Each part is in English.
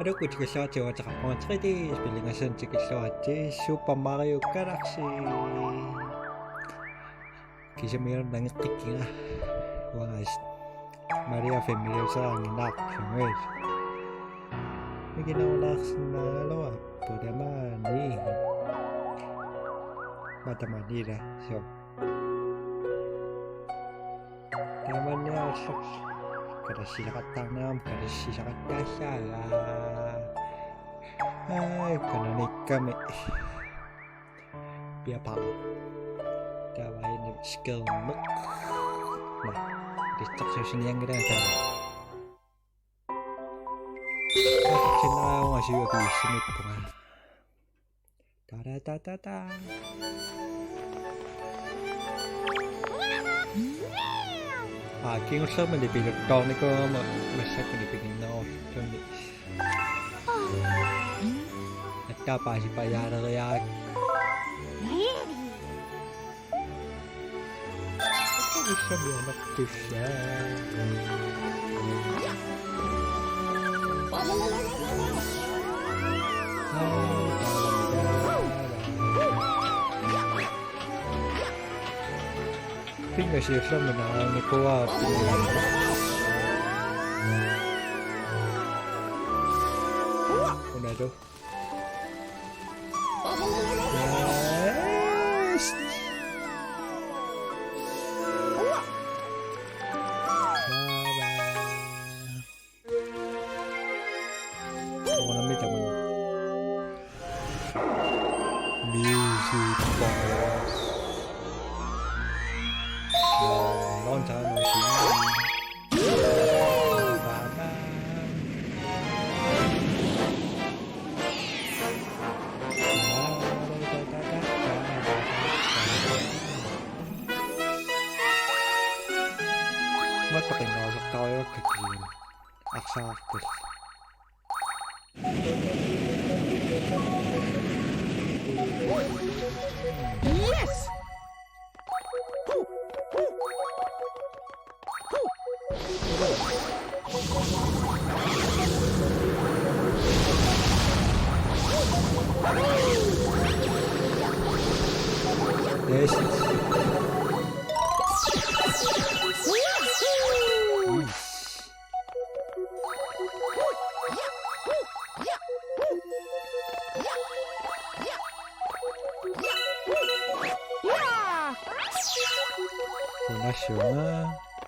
Alors que tu sors, tu vas te rencontrer des spellingations que sorti Super Mario Galaxy. Kasi mayroon ng tiking mga Maria familiar sa ang knock ngayon. May ginawa na dalawa. Pwede man eh. Mata Manila. So. Naman niya sa kada silakat tanam, kada silakat kasala. Ay, kananik kami. Biya pa ako. Kawain ng skill mo. Nah, distraction yang gede kan. Cina ako nga siya yung sinip ko nga. Ta-da-ta-ta-ta. King usap menipilot tong ni ko masak menipilin na ako. At tapos ipayara kaya bisa bianak tuh ya. Tinggal siya menang ni kuat. Udah tuh. Yes. Music box. Long time no see. Mất pakai ngosok tayo kecil. Aksa aktif. Yes. Yes. Una siya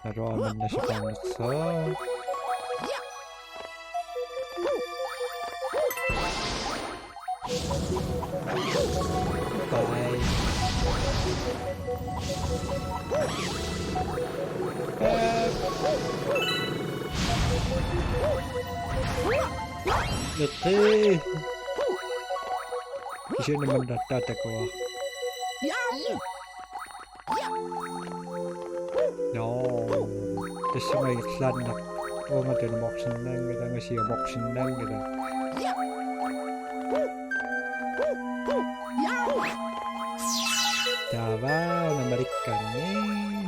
naroon na siya panglaksa. Bye. Letih. Siya naman nagtatagawa. No. Tapos may iklan na. Oo nga din, moksin lang gila nga siya. Moksin lang gila. Davao na marikan eh.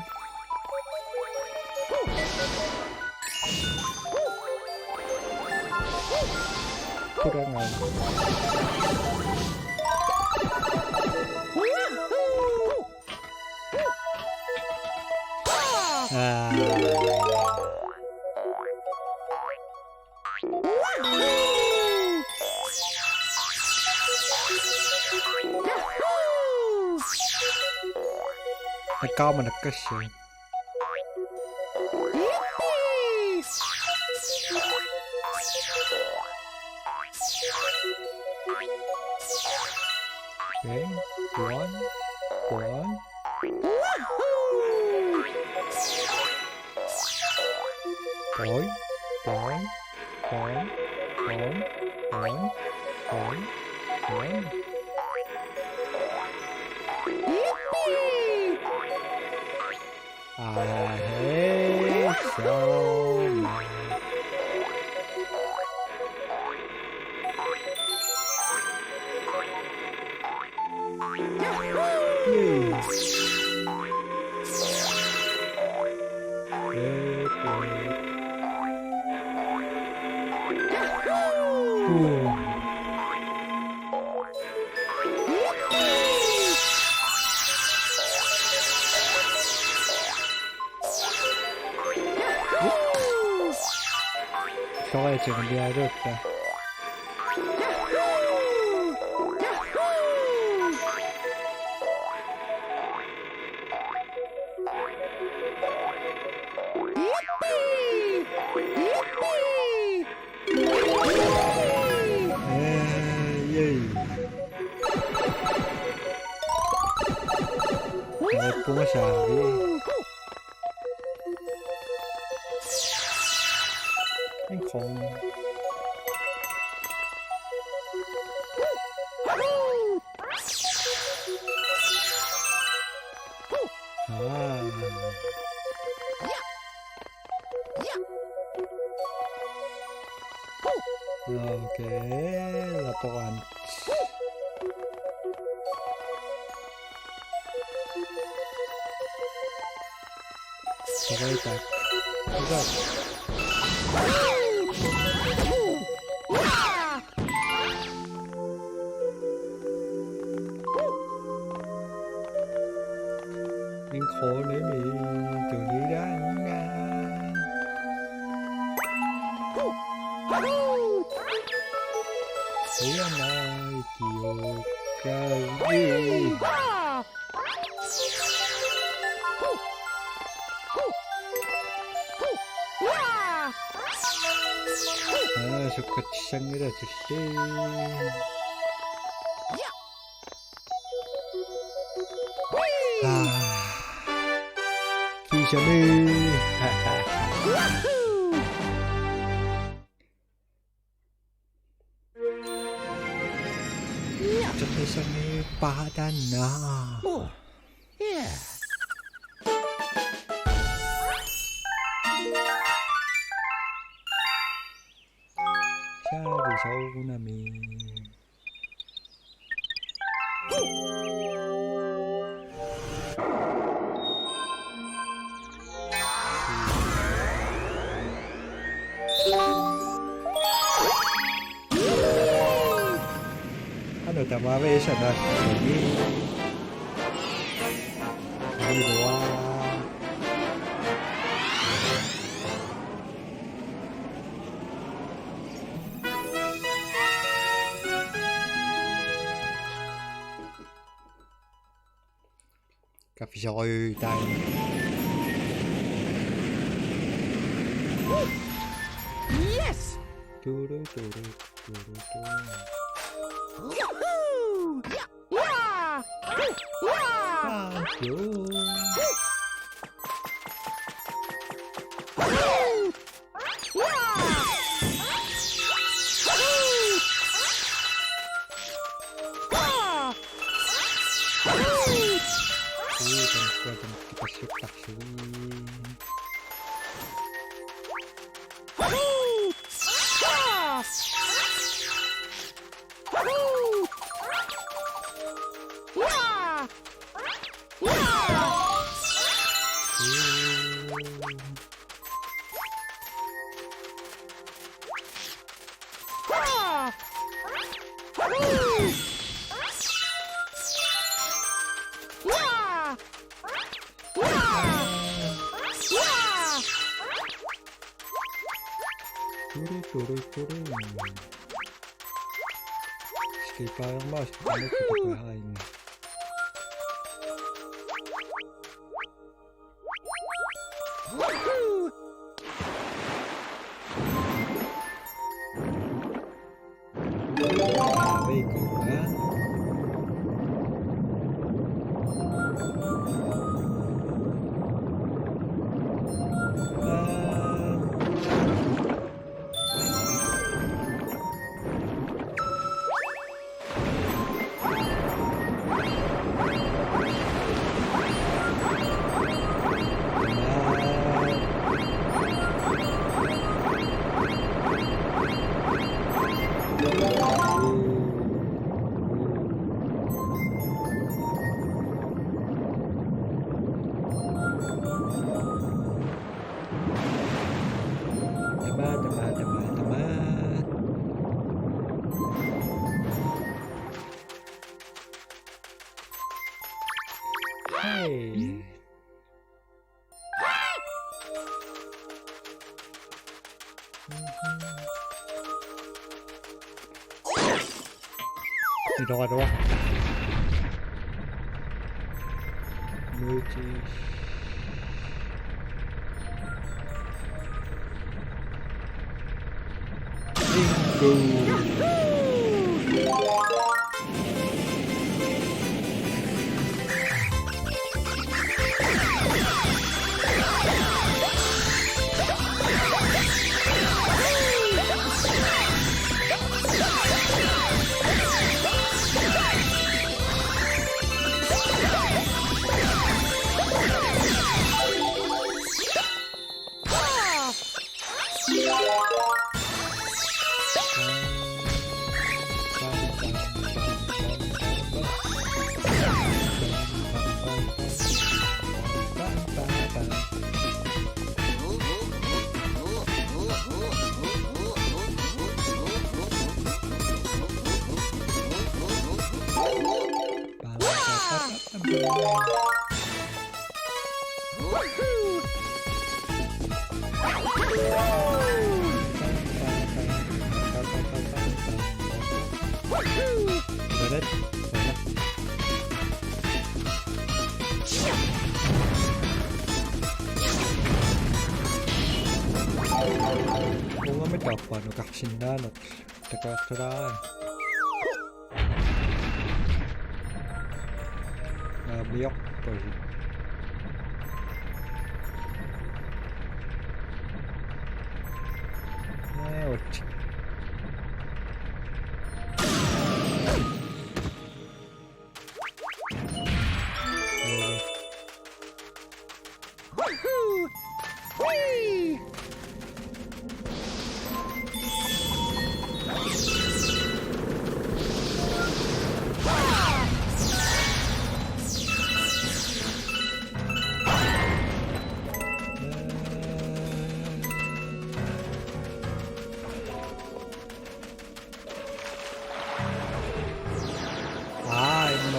Kurangan. Nagkaw man nagkasya. Okay, one. I hate so much. 써야지 근데 어렵다. Bunga sari. Anh không. Oke, laporan. Oke, tak. Udah. Nhưng khổ nữa mình từ đi đang thấy anh ơi chiều cái gì 똑같이 생긴 아저씨 기션을 저 세상에 바다나 샤를 사오고 나면 ano tama ba siya na hindi doa Cà phê sôi tay Yes! Turu turu turu turu Yahoo! Yeah! Yeah! Thank you Kan kita siap sini Turu Sekitar mas kita bahain baik kan นี่รอดวะมือจีบิงกู뭔가ไม่ตอบก่อน신나는แต่ก็미역 버리 어찌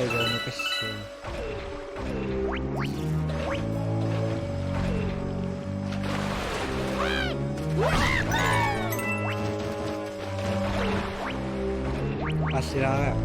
이거 먹겠어. 아시라.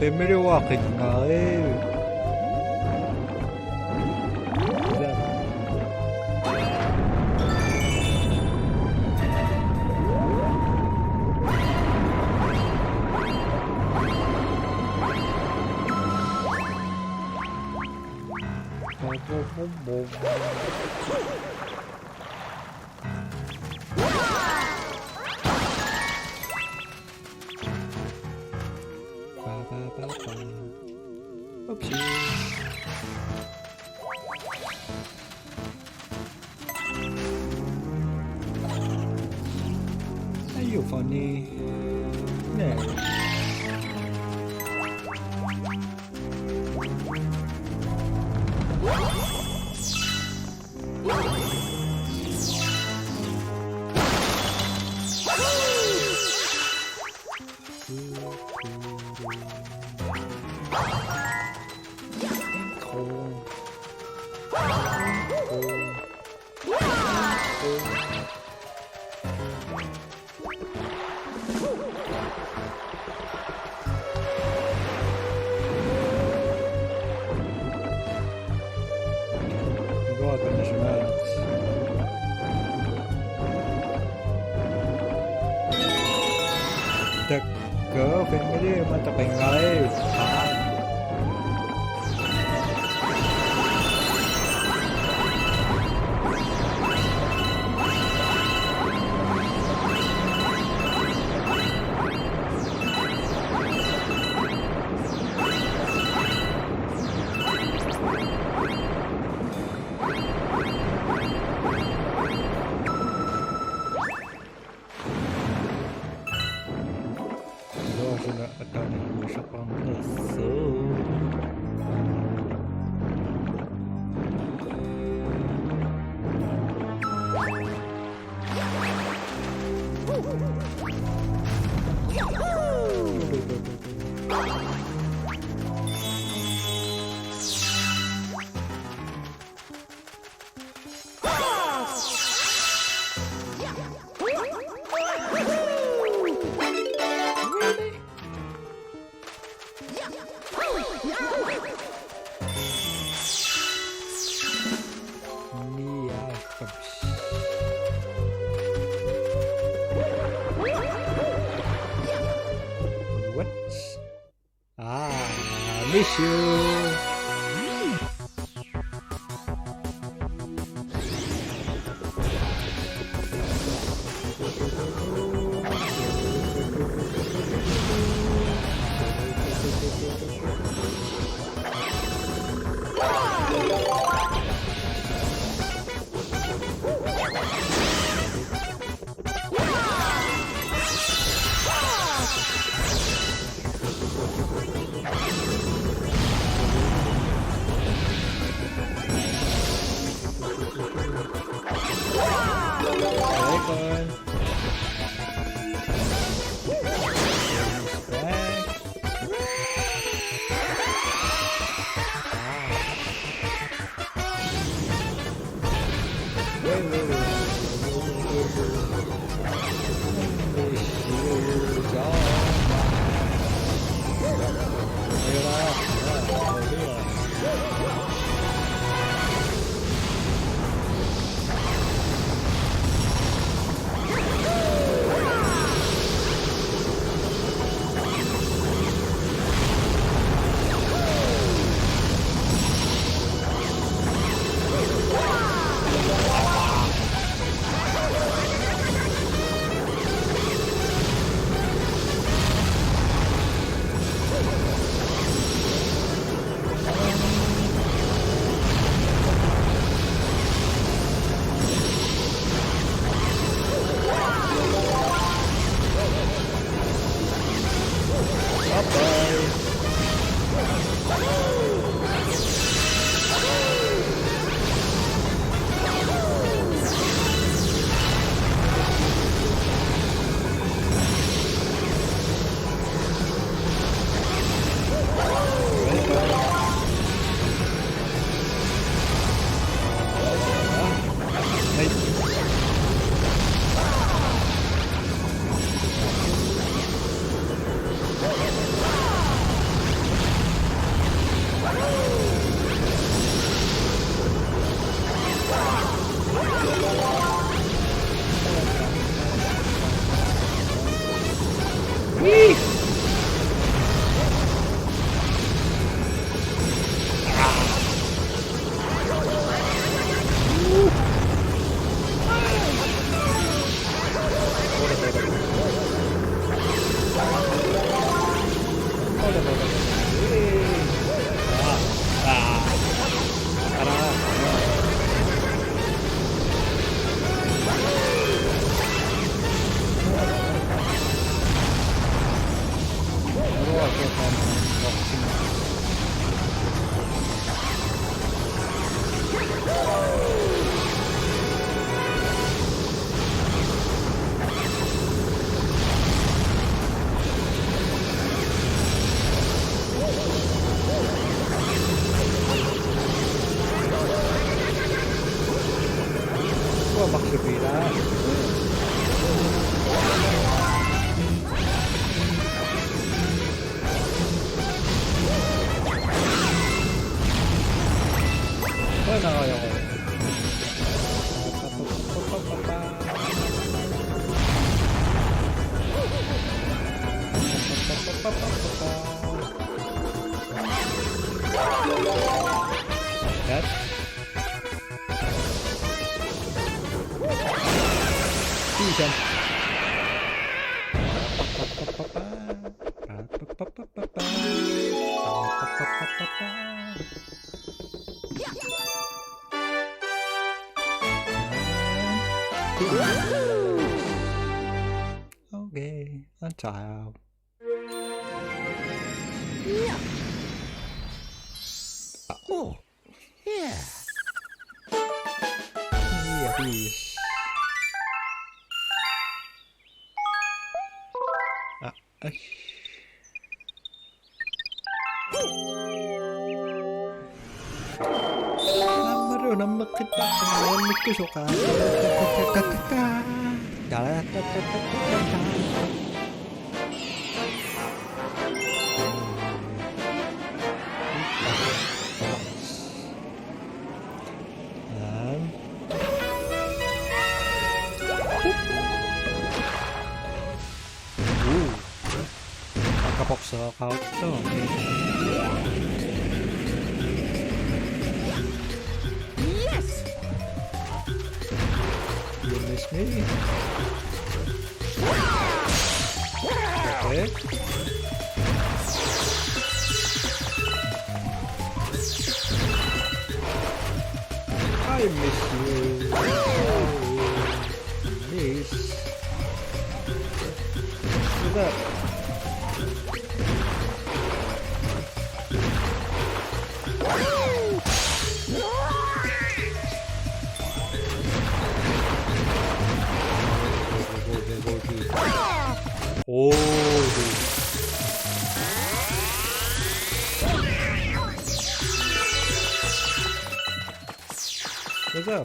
Em mới đưa hoạt hình ấy. ini. Nah. The girl family มันจะเป็นไงครับ Sudah ada nih siapa ini ya what miss you That. Fusion. Okay, on child. Yeah. Oh. Yeah. Iya, bis. Ay. Marunong makita ang nagkusuka. Kapok sa couch to. Yes. You miss me. Okay. I miss you. Miss. What's up? Oh, dude. What's up?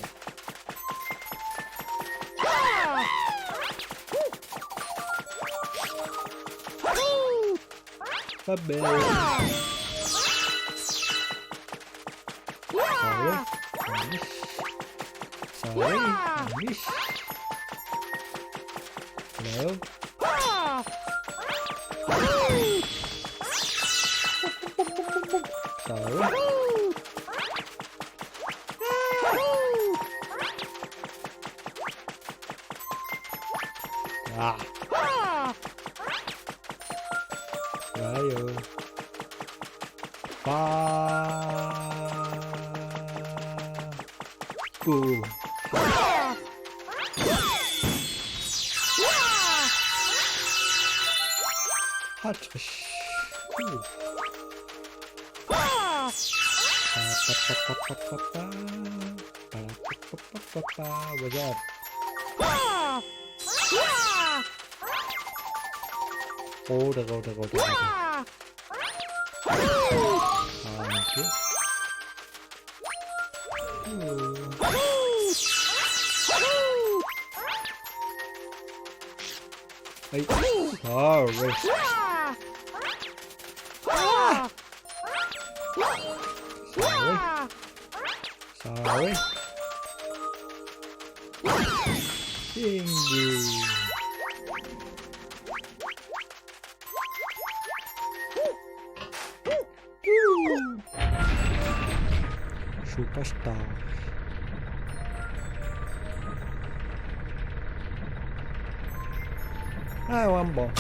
Bye-bye. Sorry. Miss. Hello? Sorry. Ah. Ayo. Hot. What's up? Hold it. Thank you. Hey. Oh, wait. Sorry. Thank you. Superstar. I want more.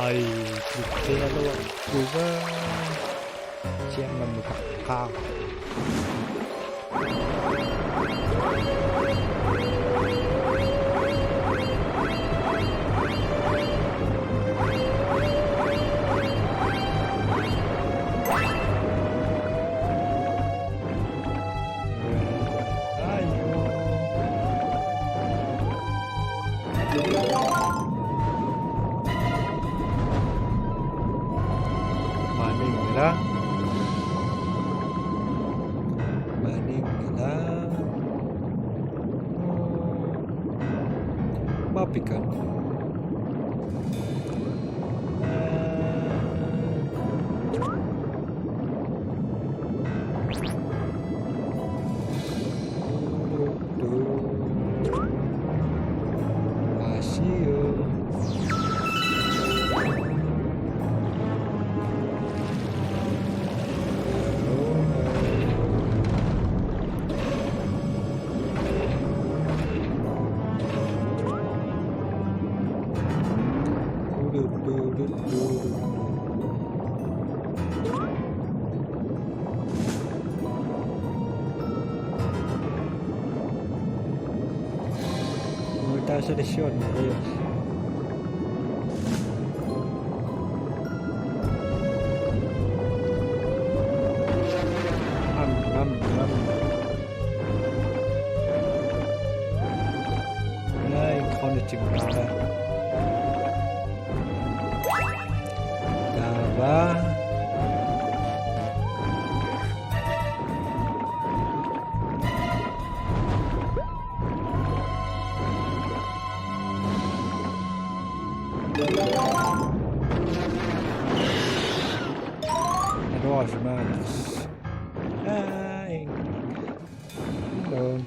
Ai, buktinya lu juga siang membuka kau. Papikan. Muita seleciona, Deus. Ai, quando te para. Tava. Adoro, mas... Ai... Não...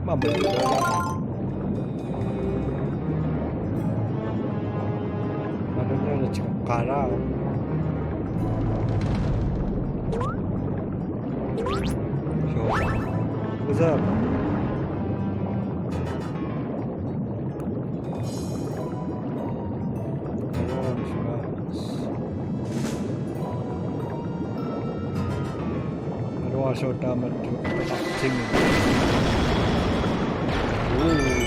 Mamãe... Mamãe tinha um canal... What's up? I don't want to show down at singing. Ooh.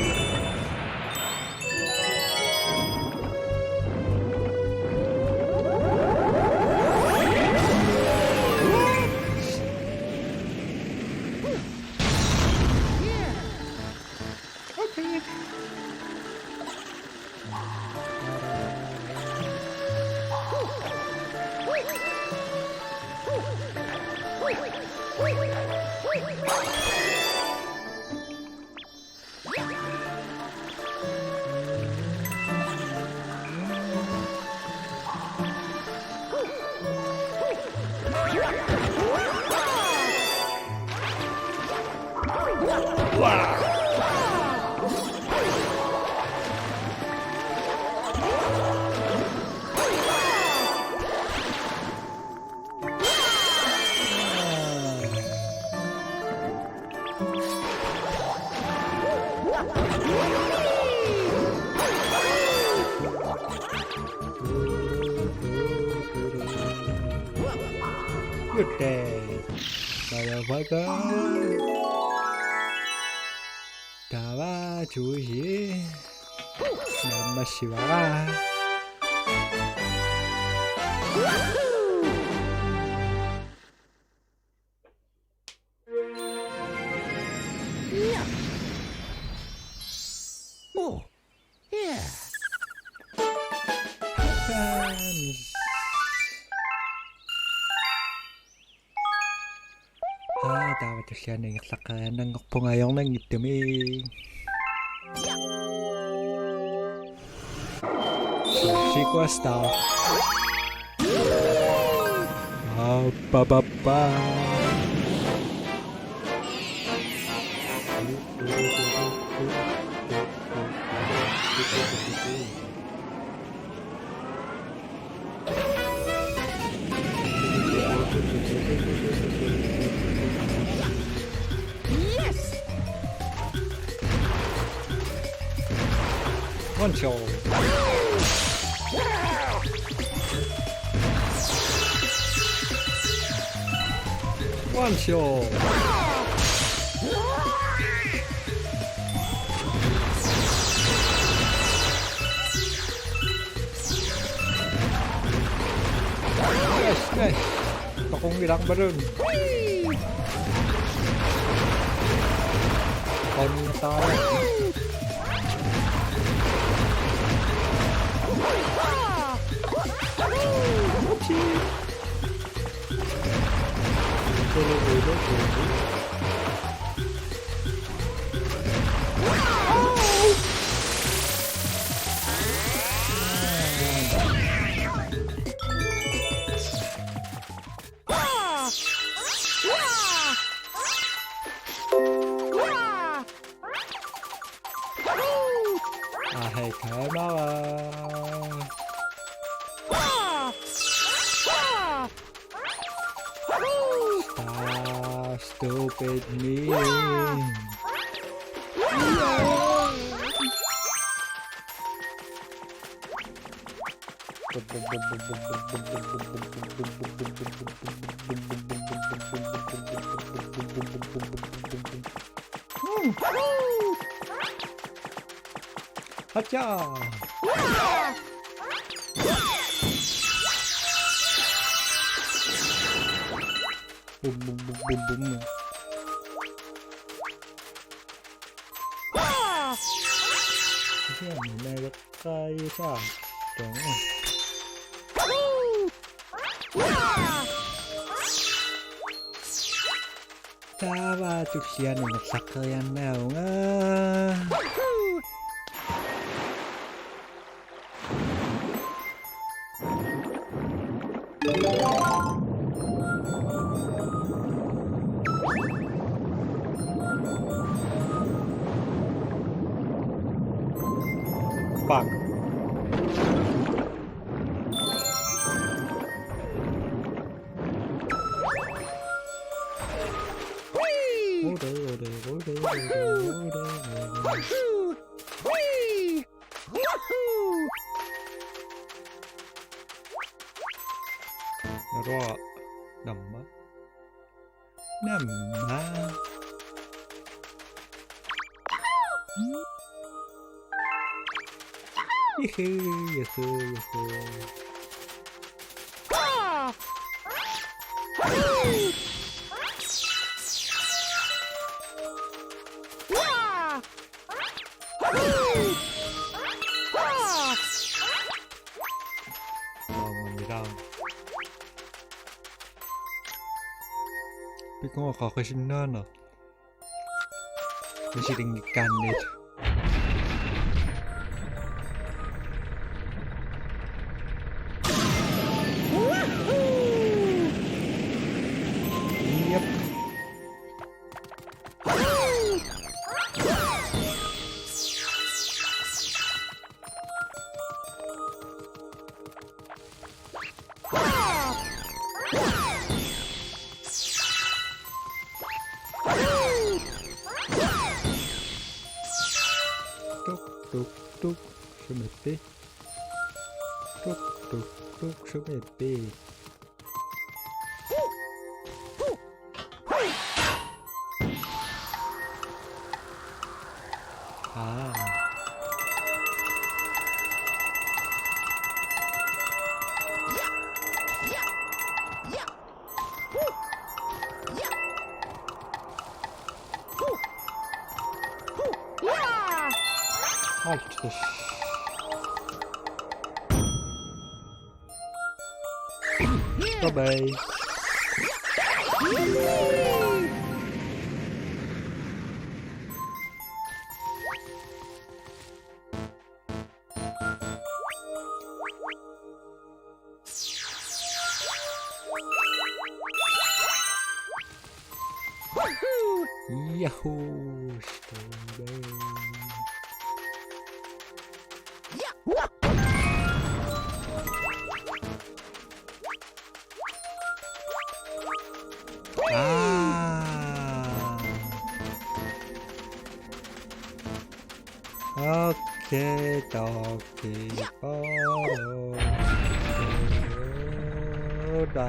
Good day, motherfucker. 다와 조시 남마 시와 dapat siya na yaklakan ng pungayong ng itumi. Sequesta. Ba. Yes! One shot. One shot. Yes. Akong ilang ba rin? Timing na tayo. Ahai kamawa. Stupid me. Hacha. Boom. Siya, meron kayo sa itong. Tawa ito siya na nasakayan na nga. Bang. Naro namma. Yahoo. Hindi ko makakasin na na. May siling kanit. Yep. Tuk sumete. Tuk sumete. Altos. Bye-bye. 야호 스토레. 아. 오케이 도끼 바로 다.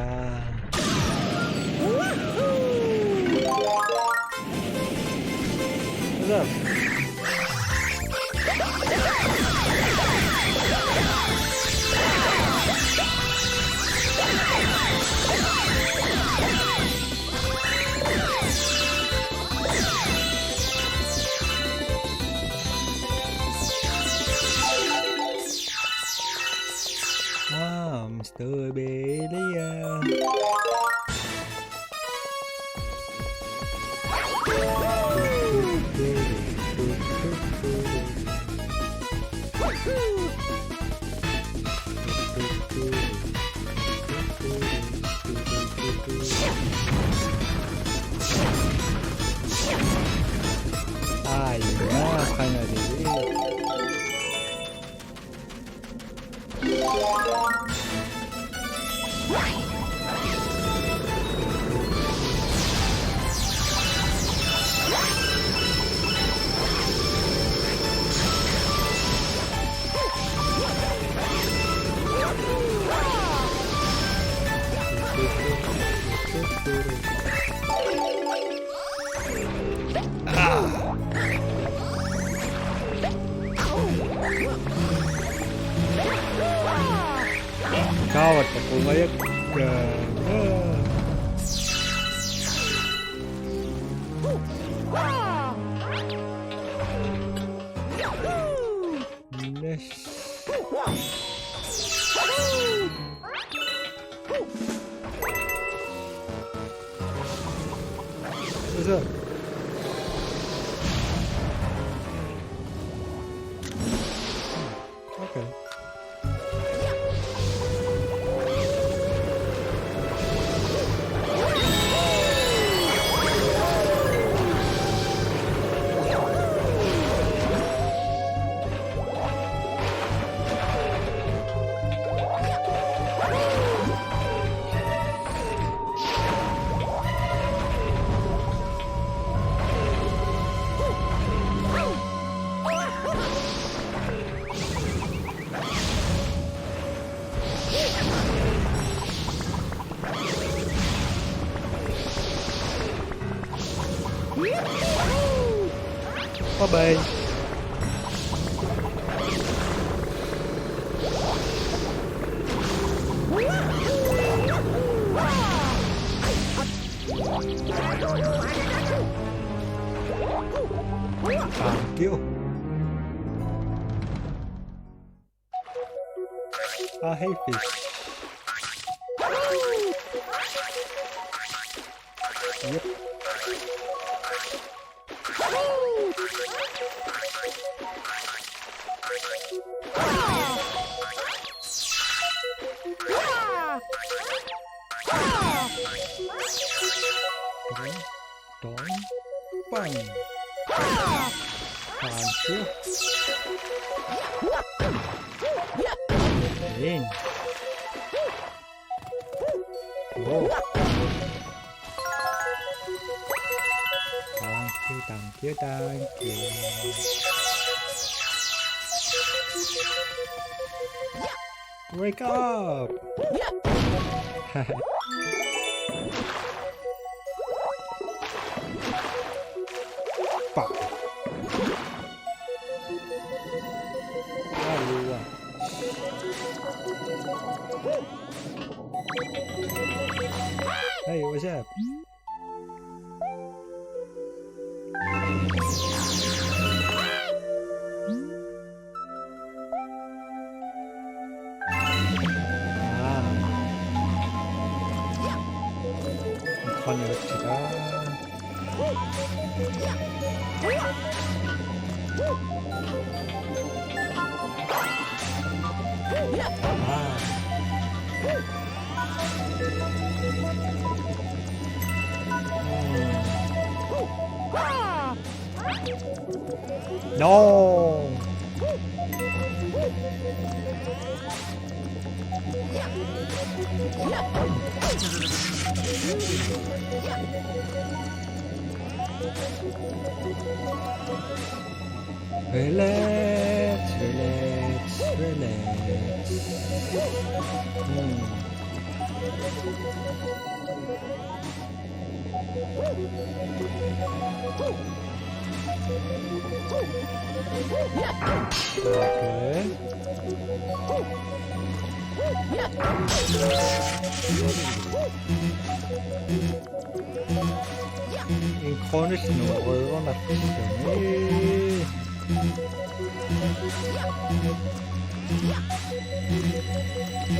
What's up? Mr. Belia. Ai, finally. Kawat ako ngayon. What's up? Okay. Bye-bye. Thank you. Hey fish. Yep. Don't bang. Thank you. In. Oh. Thank you. Wake up! Fuck. Hey, what's up? 건너봅시다. No. Relax, relax, relax. Okay. 이 코니스는 얼마나 비싸니?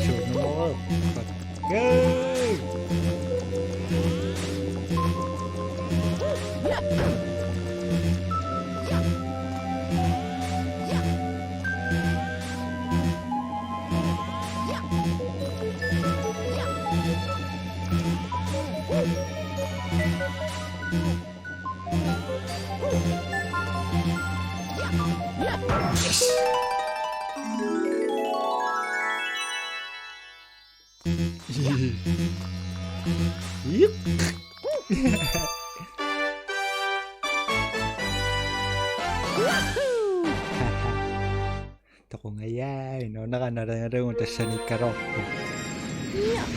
Shoot them all up. Go! Yep. Ako nga yan, no? Nakanarang ta siya ni Karok. Yeah.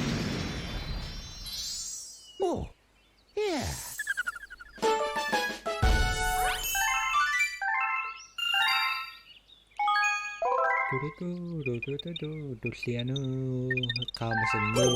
Oh, yeah. Luciano, kama sa no.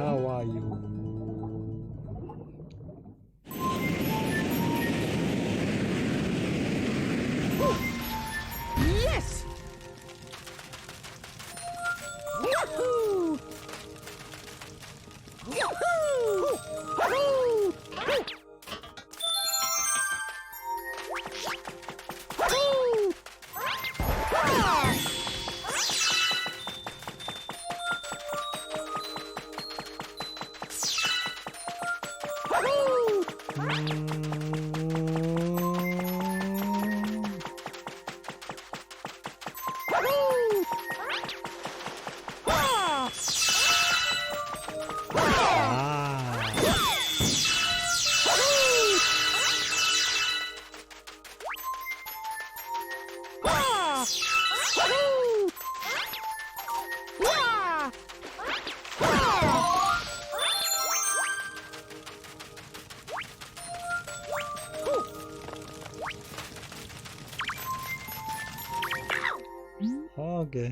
How are you? Yes. Yahoo! Yahoo! Yahoo! Okay.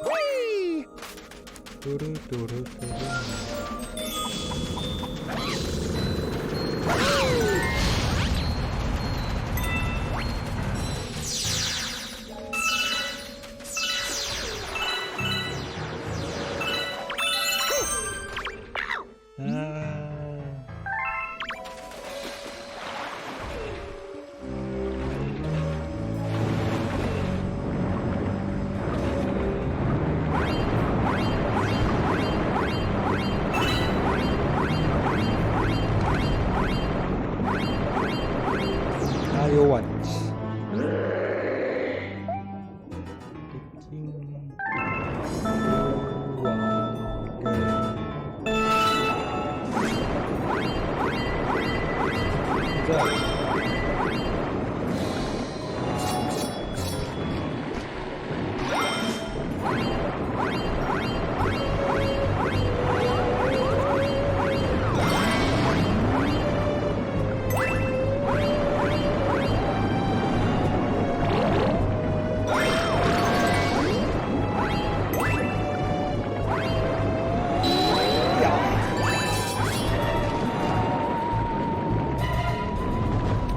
Whee! Turu. Now you watch.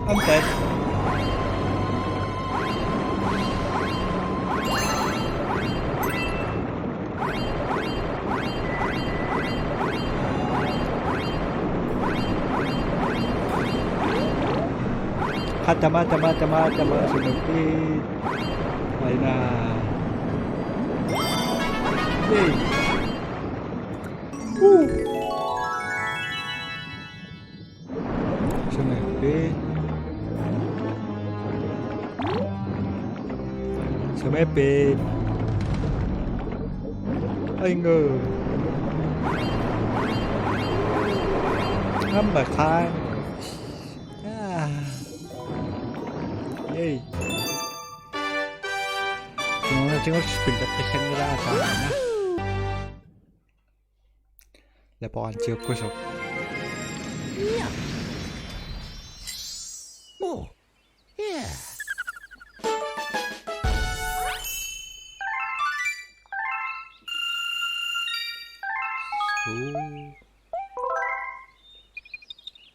I'm dead. 하자마자 스냅빛 아이나 예이 후 스냅빛 스냅빛 아잉거 한발 칸 예이 Chúng nó spin đất cái chân ra cả nhá là bọn chưa có sụp Oh, yeah.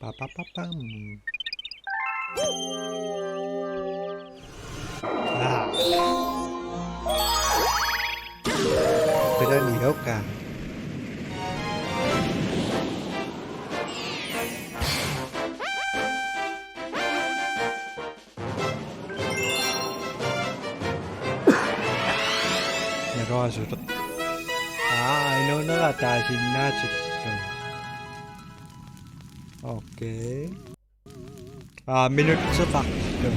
pa pa pa pam tôi đã nghỉ đâu cả nhà rồi rồi I know nó là tài sinh na chụp ok minute xuất phát được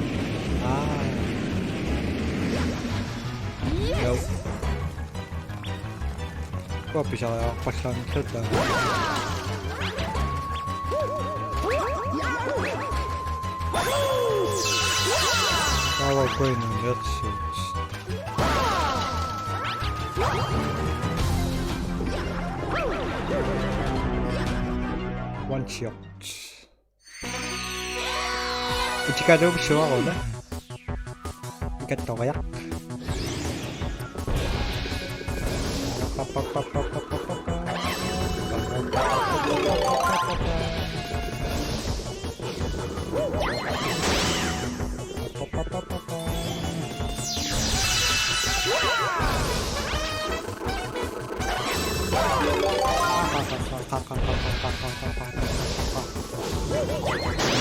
đâu có bisa pasang saja kalau gue ngeliat sih one shot jika ada bisa ako na ikat to kayak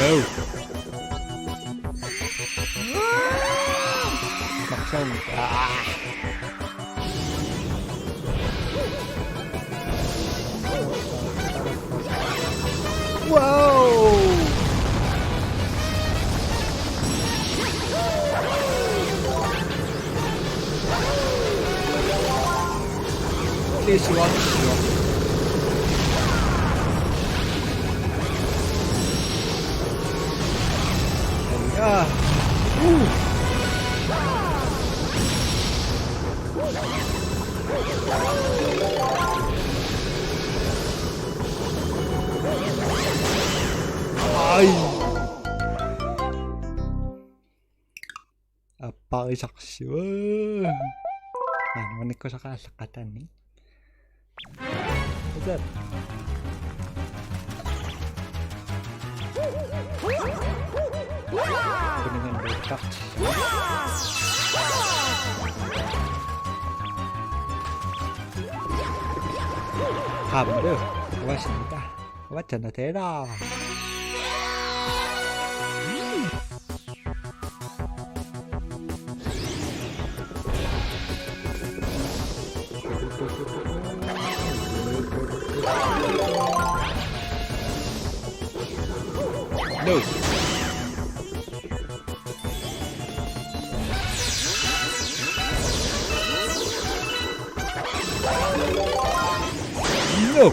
no maksan wow this one Ay. Apa saksi? Nah, menik ko sa kasakatan ni. Udah. Kuningan betak. Hầm được. Quá xịn ta. Quá trình là thế đó. No. No.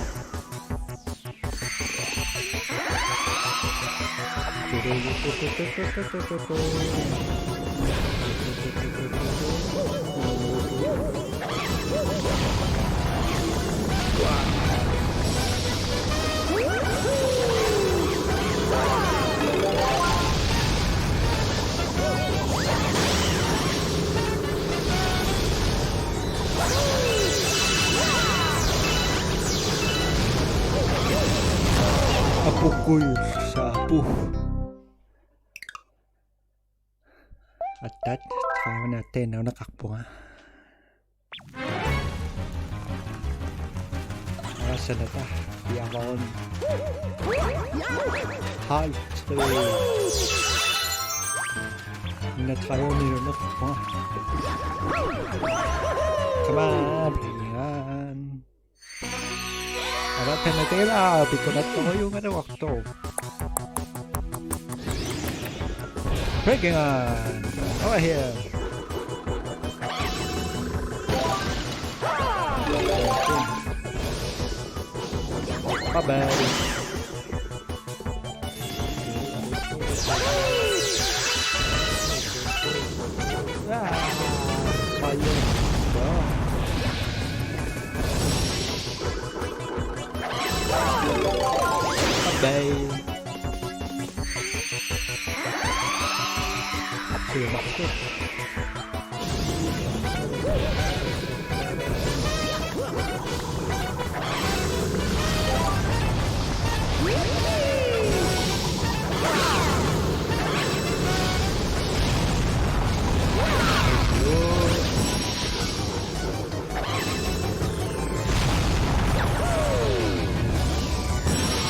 Apukoy sa apo. At kaya natin na nakakpo nga. Nasa na ta. Biyawon. Halt. gonna try only to look for. Come on, Brian. Ada penalty lah, pikunat ko yung waktu. Breaking on. Over here. Bye-bye. Fire. Bye-bye. Bakit?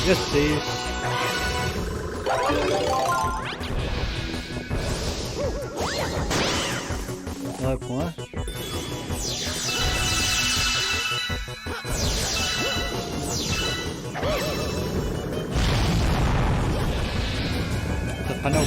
Yes, please. Un point. Terpanau.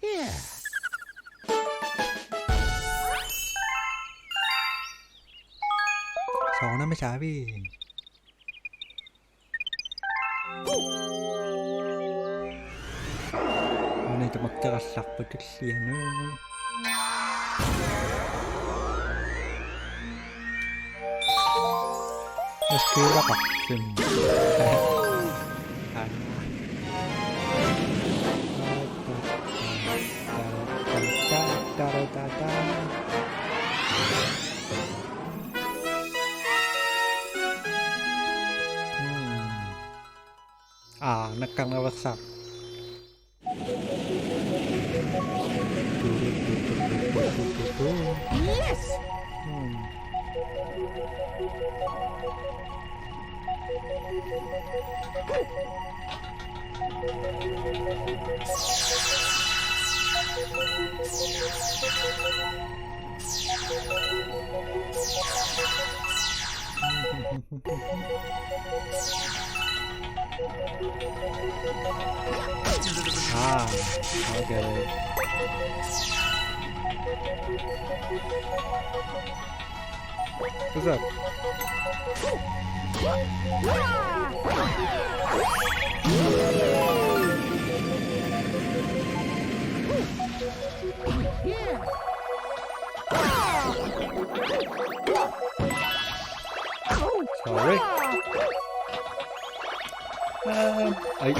Yeah. Sao nó mới trả vì này cho mặc cho sặc với cái xiên nữa. Let's go back up. Nakang nawagsak. Yes. Okay. What's up? Sorry. Ấy.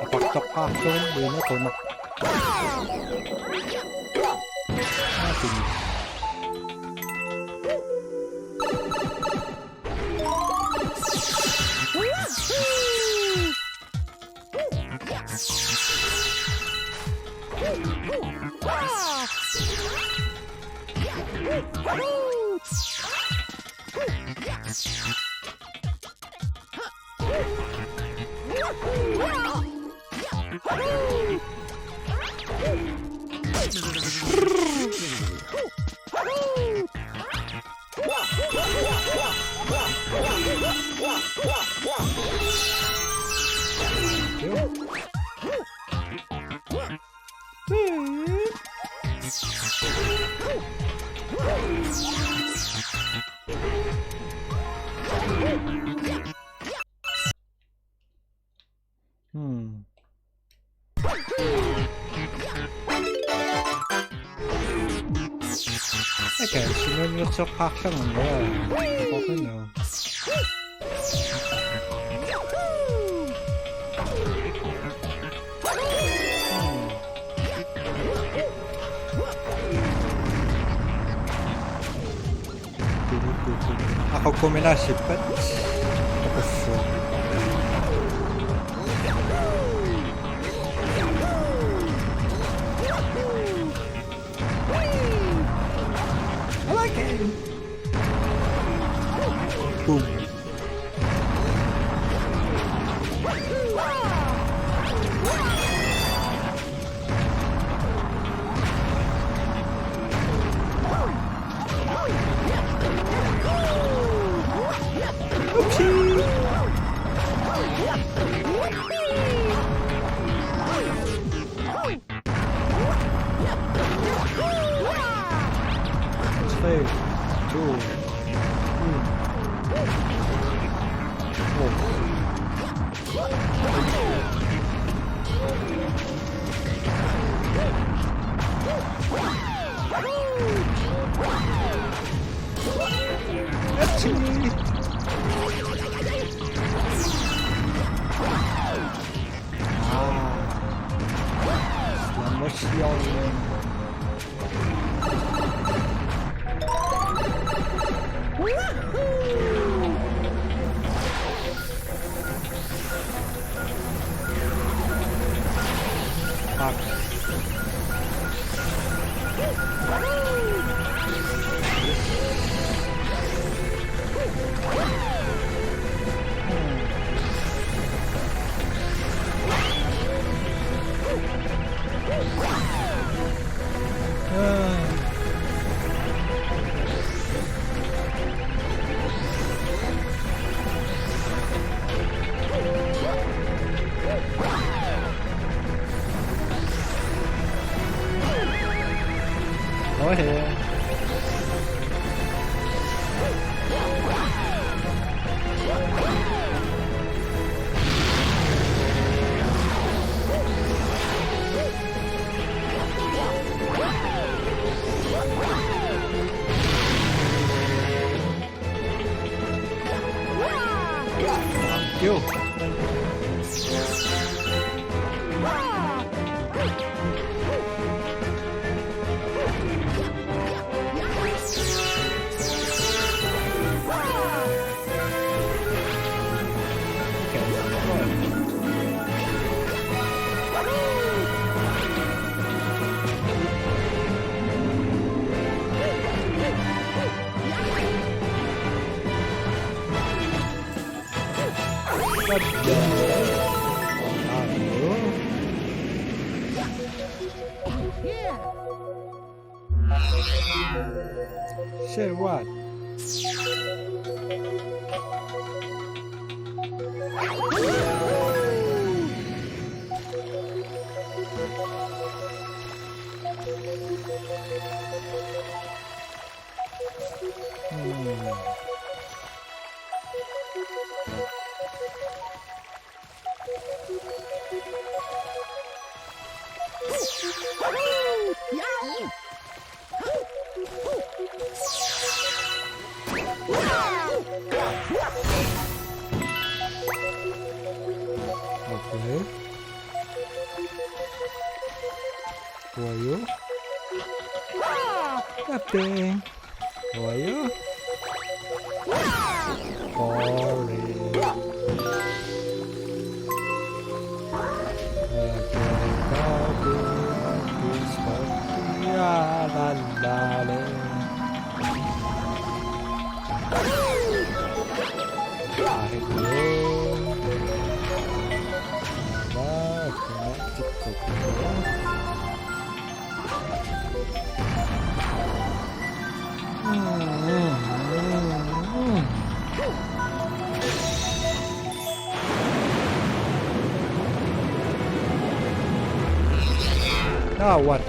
Paktok ako, hindi na ito na. Okay, sinunod sa kakang mo. Okay na. Ako kuminasipat. Tapos, I like it. Boom. Oopsie. Three, two, Go ahead. Thank you. Say what? Okay. Who are you? Nothing. Who are you? Boring. Kahit yun. Now what?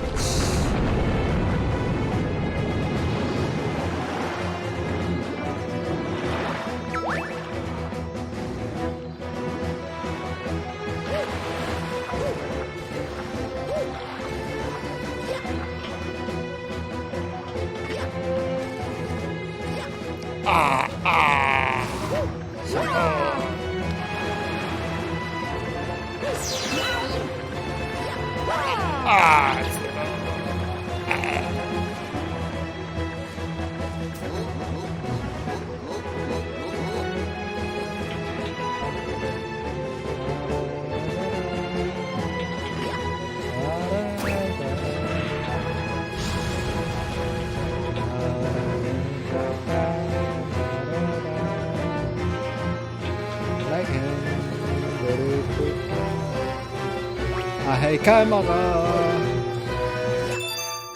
Hãy khai mà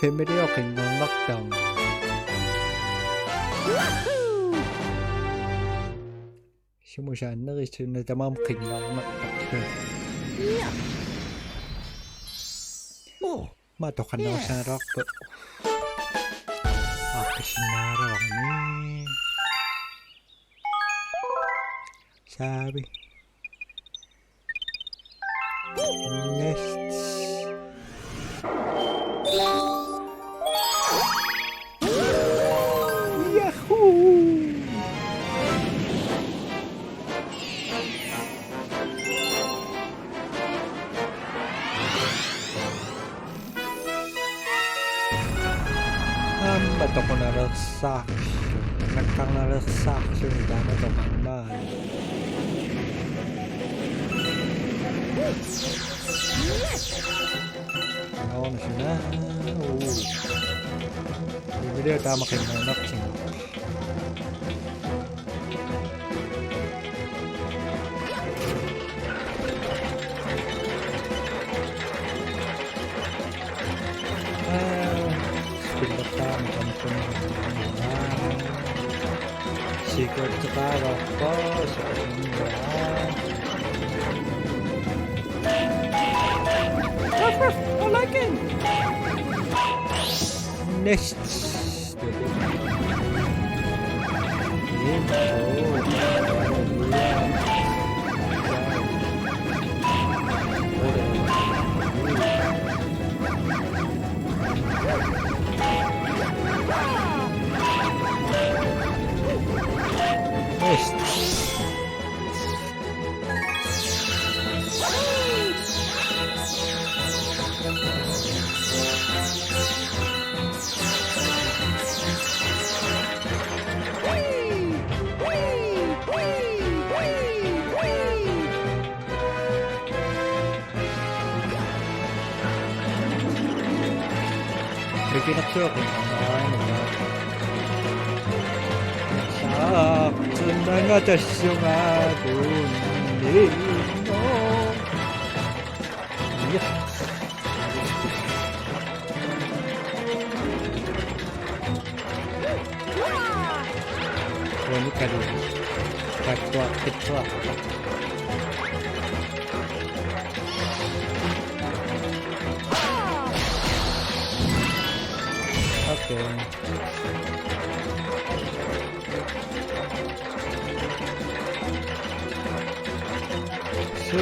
phim video hình nón lắc đồng 시무시한 느리시는 데만 그냥 마똑한 나사락 아크시나라니 사비 네스트 야호 Batok ko naragsak. Nagkang naragsak. Sundan na ito man. Ako na siya na. Video tama kayo na naksing. Secret to power, of course. I like it. Next. Bigyan na siya kung sundan nga siya nga dun nino. Yes. Ini kali ketua. Okay. So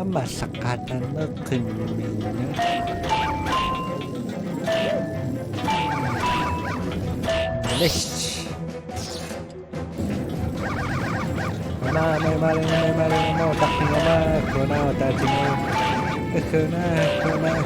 masakatan na kanya. Let's may maling mo taking na kuna touching mo kuna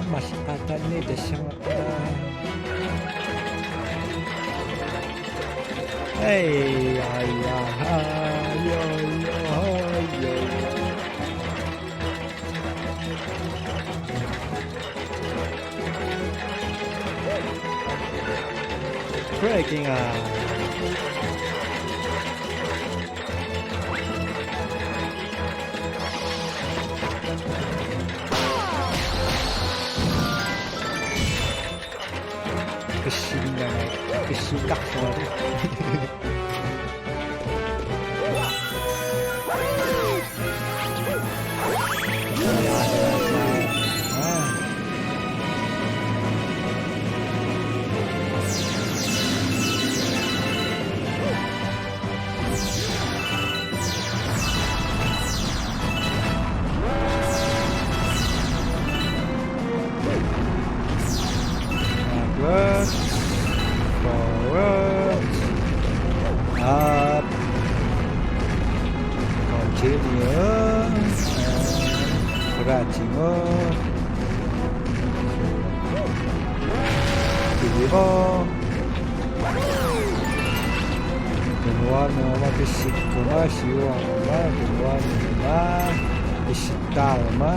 masakatan ni desang hey breaking out. Kesilak sorry. 들어가지고 그리고 Keluar fisikuma siwama keluar isitama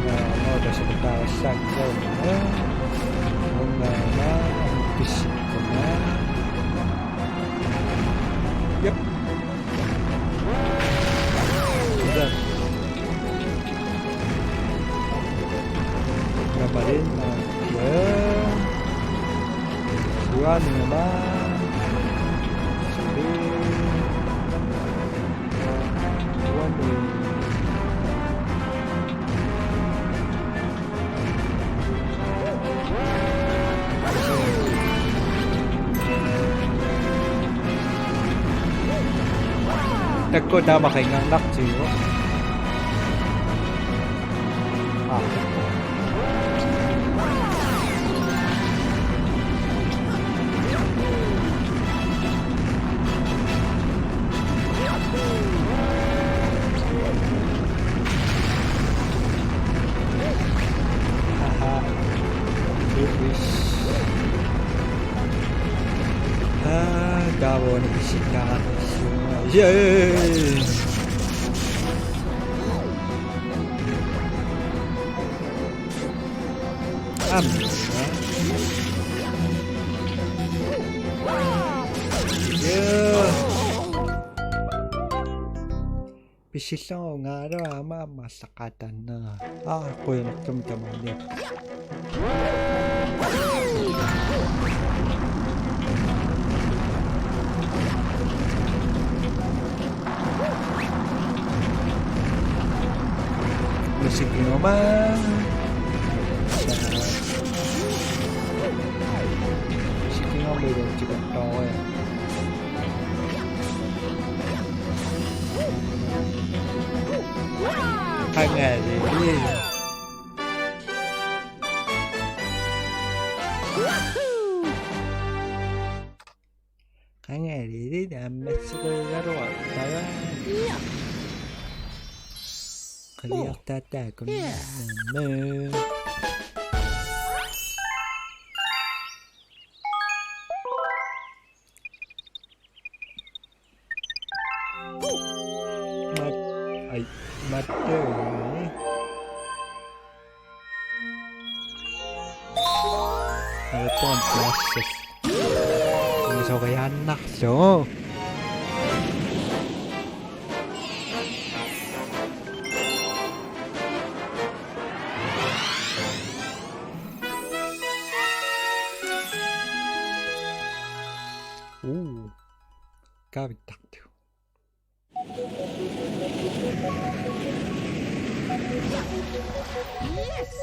nama sebentar saja nama fisikuma yep udah ngapain ya Tuhan memang Nagko na makaingang lock siyo. Gabo ni bisita. Yay! Bisita nga raw masakatan na. Ako yung tumtamali. Sige naman. Sige nga may doon chicken tao eh. Hangal eh. Hangal eh. Namasukay laro ah. Tara. Kelihatan aku nama. Mata ni. Telepon proses. Ini so kayak anak so. Gabi taktu. Yes.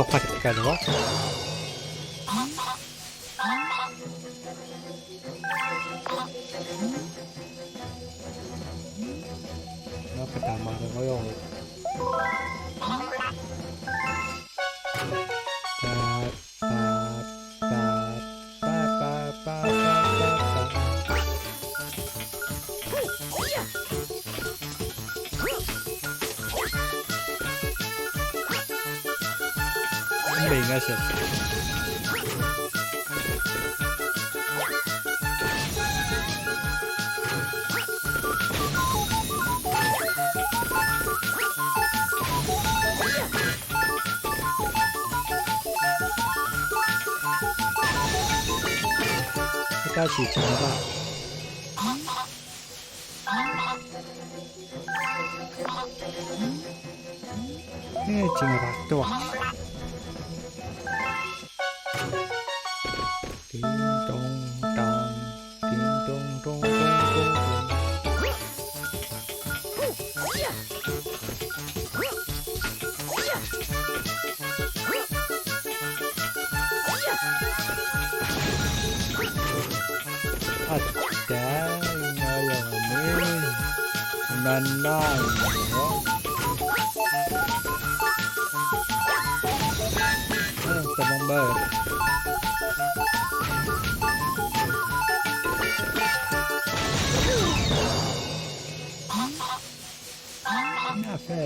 똑같을까 너? Kenapa tambah ada koyong? Bingung sih. Kita sih coba. Cing waktu. Ding dong dong, ding dong dong dong dong. Ada yang ini nanang ya. Teman banget. Kenapa?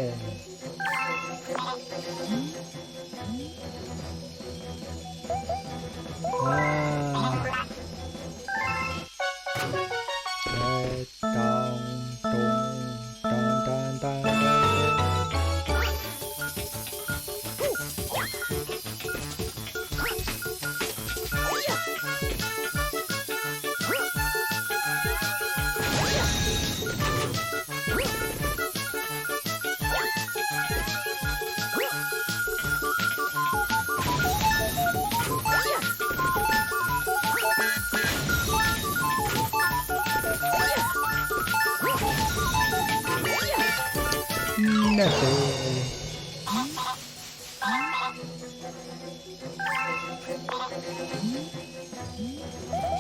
Nete.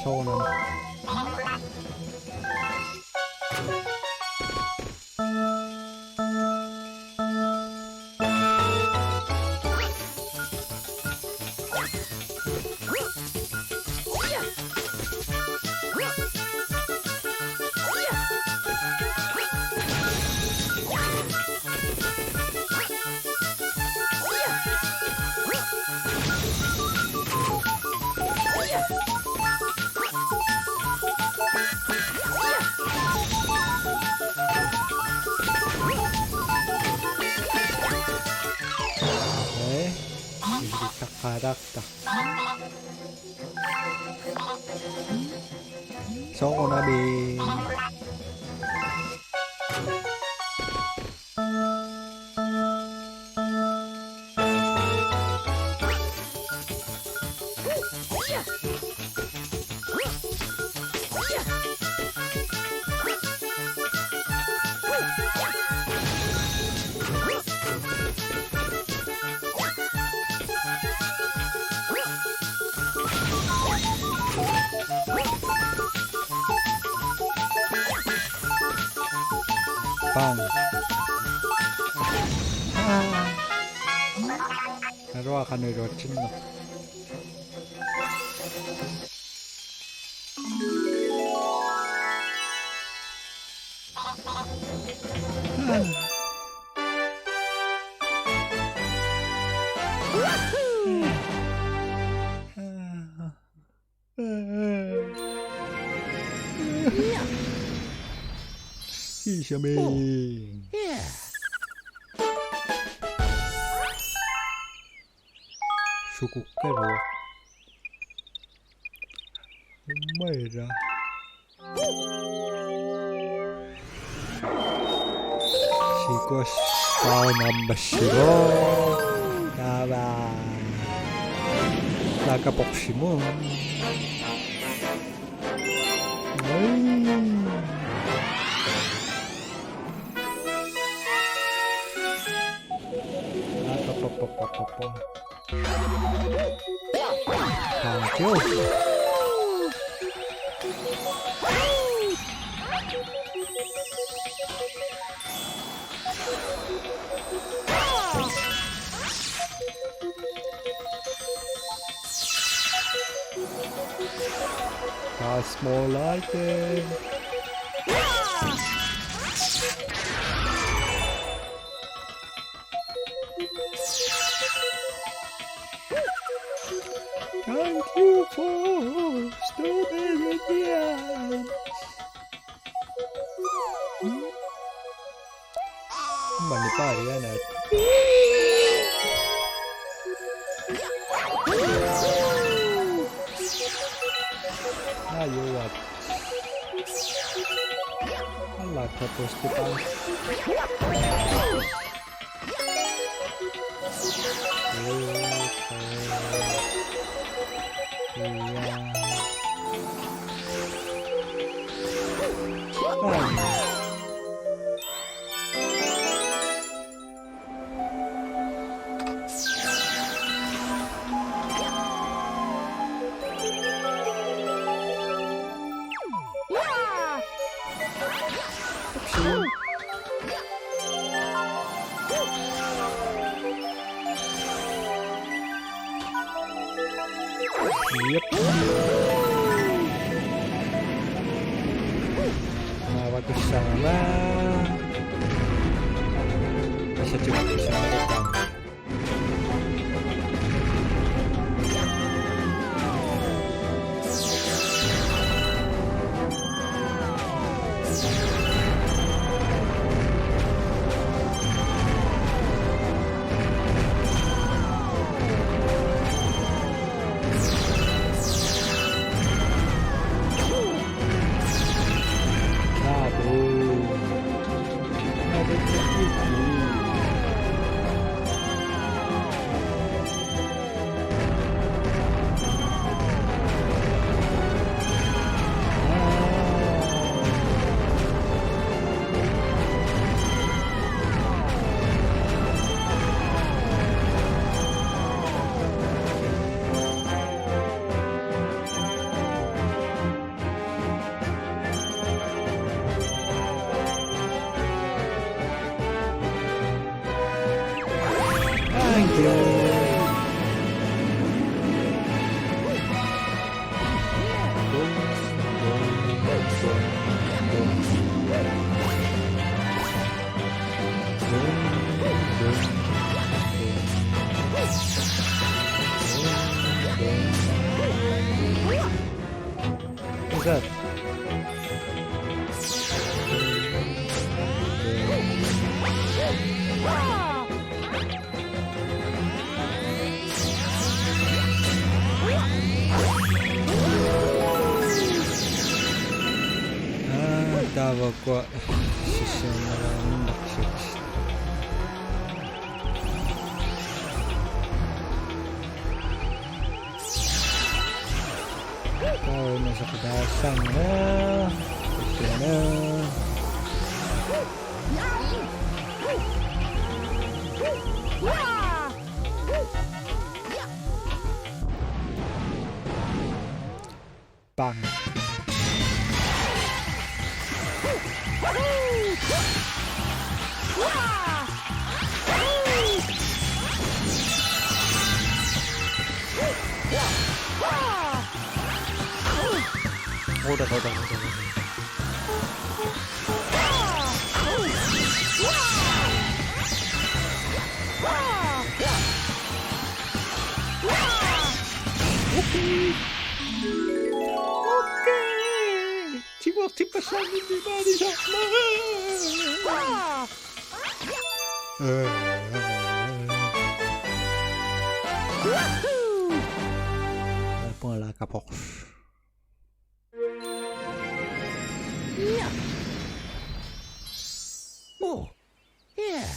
Sono. Karakter. So nabi. Bang. Baru akan dirocin loh. Ishaming. Yeah. Suku kero. Merah. Shikos kau nambah shiro. Kaba. Nakapokshimon. Apa. Thank you. That's more like it. Thank you for strawberry jam. Money party, and it. Now you what? I like supposed to Yep. Nah, waktu sama bisa cuma bisa merekam. Thank you. What's that? Tawag ko susunod na tayo na sa kadasan na ito na bang. Udah. Oke. Ciposti pesanin di mana sana? Pola kapok. Yeah. Oh, yeah.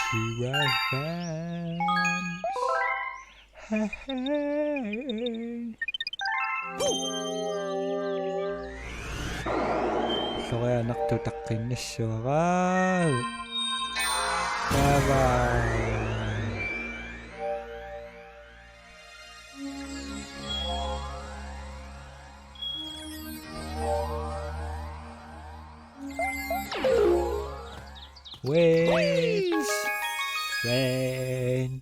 She was fans. So kaya naktutak kinis. Wow. 바이바이. 웨이 웨이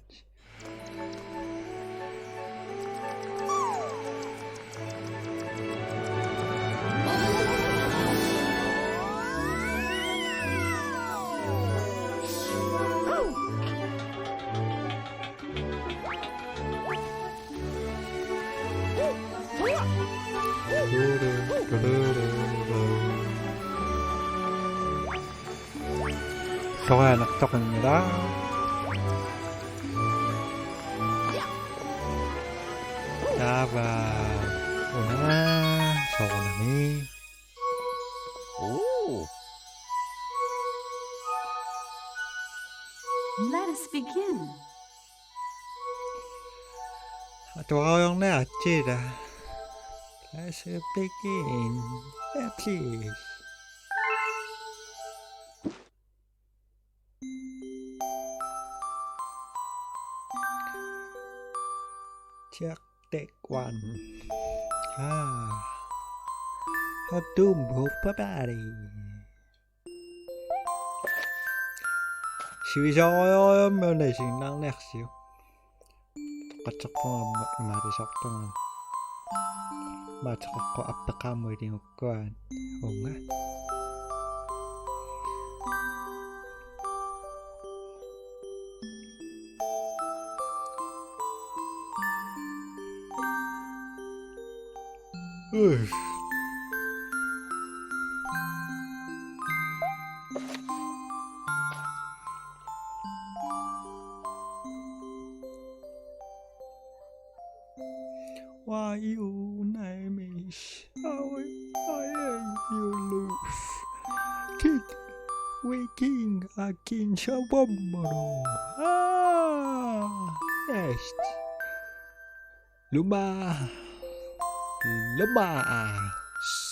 저가 낙덕입니다. 야바 오나 저거나니 Oh. Let us begin. 좋아요 네 아찌다. Let's begin. Please. Check deck one. A doom body. 시위셔요 면에 신랑 넥시요. 똑같은 말이 적당한. 맞춰갖고 압박함을 이용했고 뭔가. Why you name is how I am you lose Kid waking against a bomber. Next Luma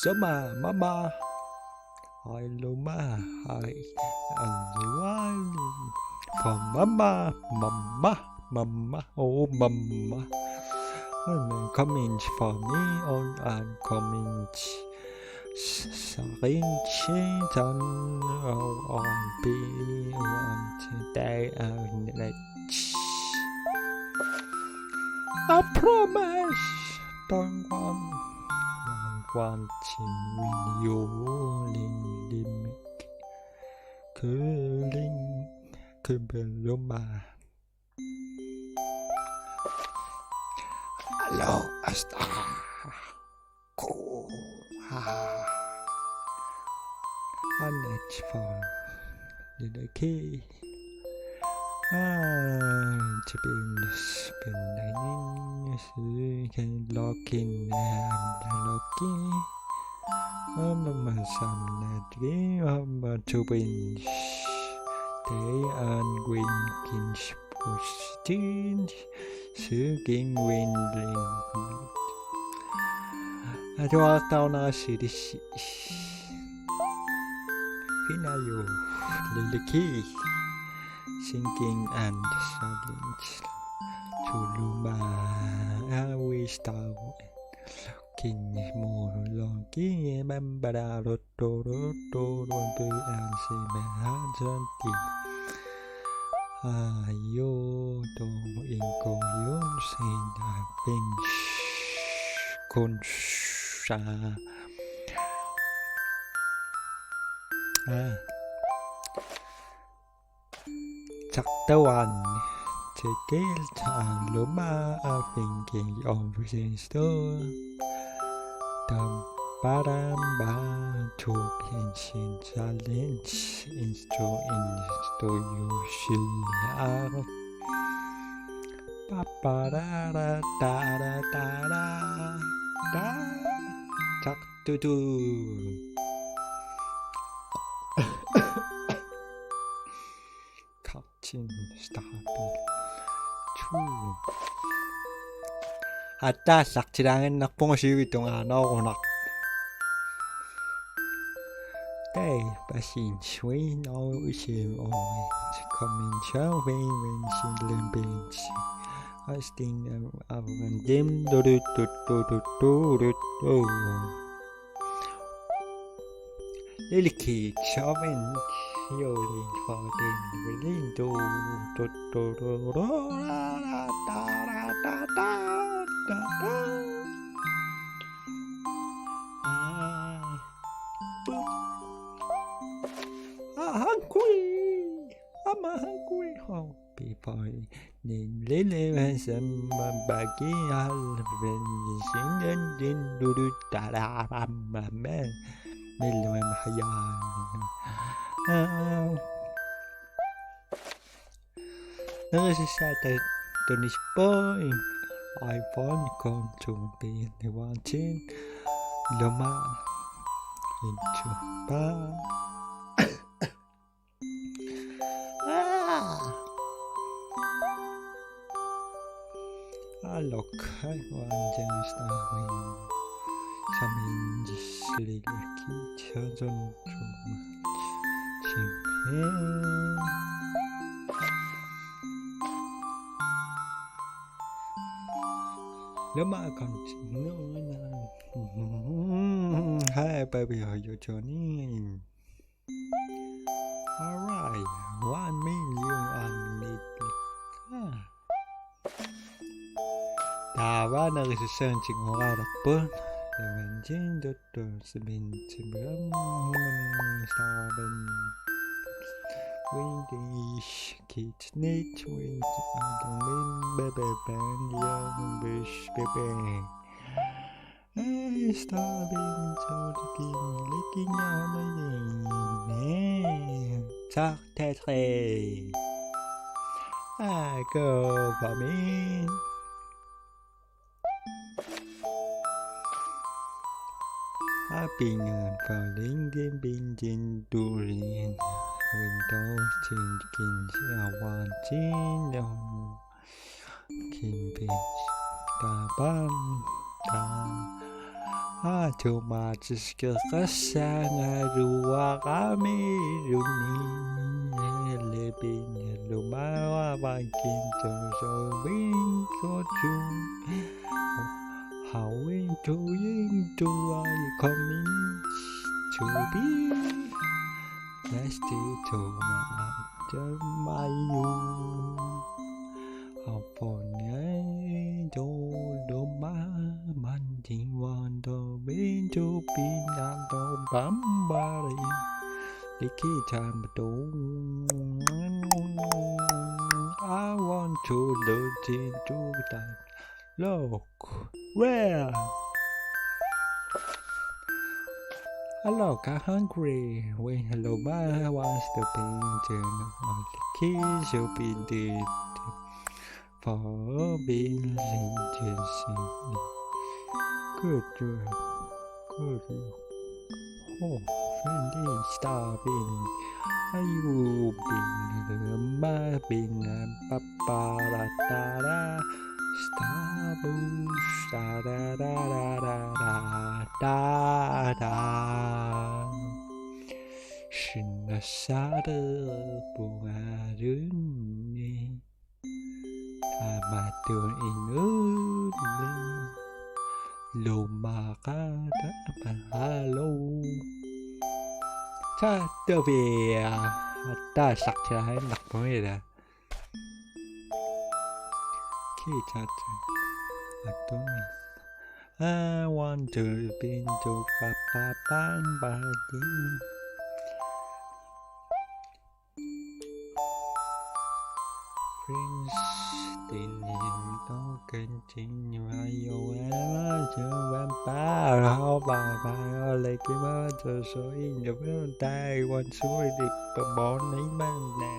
Sama Mama I Luma I and for Mama oh Mama and comments for me on and comments Sarinchi done on be one today and let's I promise don't want to win you limit curling Kubeluma Hello Asta Cool Unnetch for the key to be spending you can lock in and lucky some net to win they and win kings posting Suging windling Aduataw na sirisi Pinayo Liliki Sinking and silence Chuluma Awistao King more long King Bambara Roto Rompu and Simehajanti Ayo to inkoyon sina bench konsa 작다완 제길 잘로마 thinking of store 바람바 조긴신 challenge insto 유실아 빠빠라라 따라따라 따 작두두 값진 스타빌 추 아따 싹지랑은 낙봉 시위 동안 어고낙 day passing sweet ocean always coming showing when she limps. I sting of dim do do do do do do do do. Lily cake shoving yolling for them willing to do do do do da da da da da da da. I'm hungry. Oh, people, they live in some baggy when you sing and then do do da da da da man. Million hayan. Nagsasabi to this point, iPhone come to be the watching Loma into pa. Look, I want to start with some little kids on chimpanzee. Loma comes no. Hi, baby, how you doing? Alright, 1 million unneeded. 다와 나그시선 지금 알았군. 왠지 도도 스빈 지금 사ben windish kitnet wind admin bebe band young bush bebe. I starving 저긴 licking on the 작태세. I go for me. I've been falling in binging during windows changing I want to Kingfish too much Kasanga kami living Lumawa banking so being so how into I coming to be next to my you upon a do manting one to be to be not to bambari the key time I want to do it to that. Look, where? Hello, I'm hungry. When hello, I wants to be in all the kids should be dead for being interesting. Good. Oh, friendly starving. You been papa da da. Starbush da da da da da da da. 신나사르 부하르니 다마tur inurin lumakada mahalo sa tövbe ta sắc trái nặc mới ra khi cha atomi I want to be to papa pan bagi Prince tình hình có kênh chính như ai yêu em chưa vampire how bà lấy cái mơ cho số in được với tay quan suối đi bỏ lấy mang nè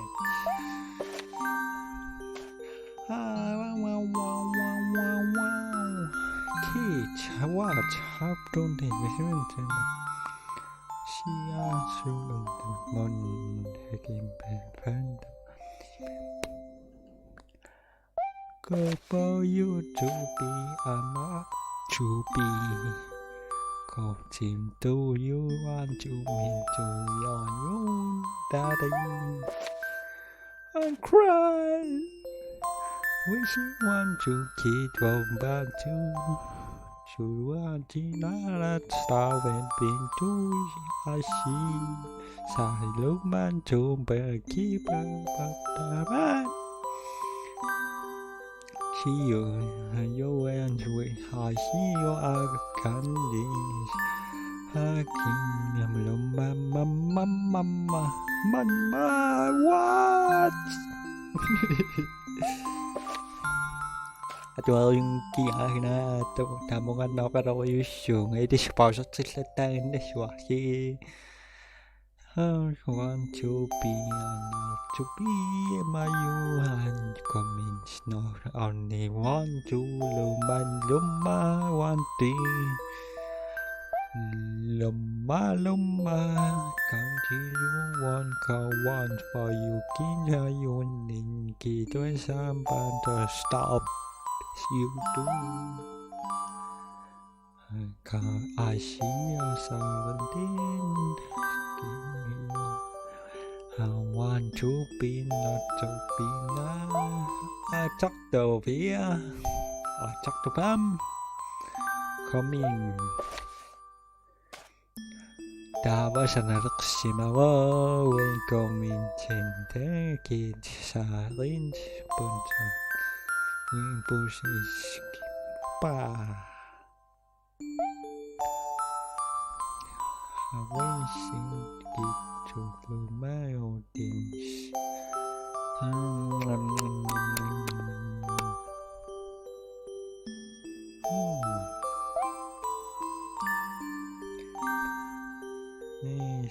khi 와 잡던데 왜면 되나 시야수는 먼 해긴 벨판다 Go for you to be ama to be Go team to you want to mean to your own daddy and cry. Wishing want to keep on back to want to not stop and been to I see. Sai lúc man to be keep up man. See you and I see you are candies. Hakim mama what? Tuwing kina to tamongan no karo yung edi spouse sila tayo na siya. I want to be my hand comments not only want to luma want to luma continue want for you kinja yun ninki to sampan to stop you do I see a 17 I want to be not to be now. I talk to via. I talk to them. Coming. Da ba sa naruksimawa when coming tente kid sa rin punta. When push is pa. I wishing it to blow my audience.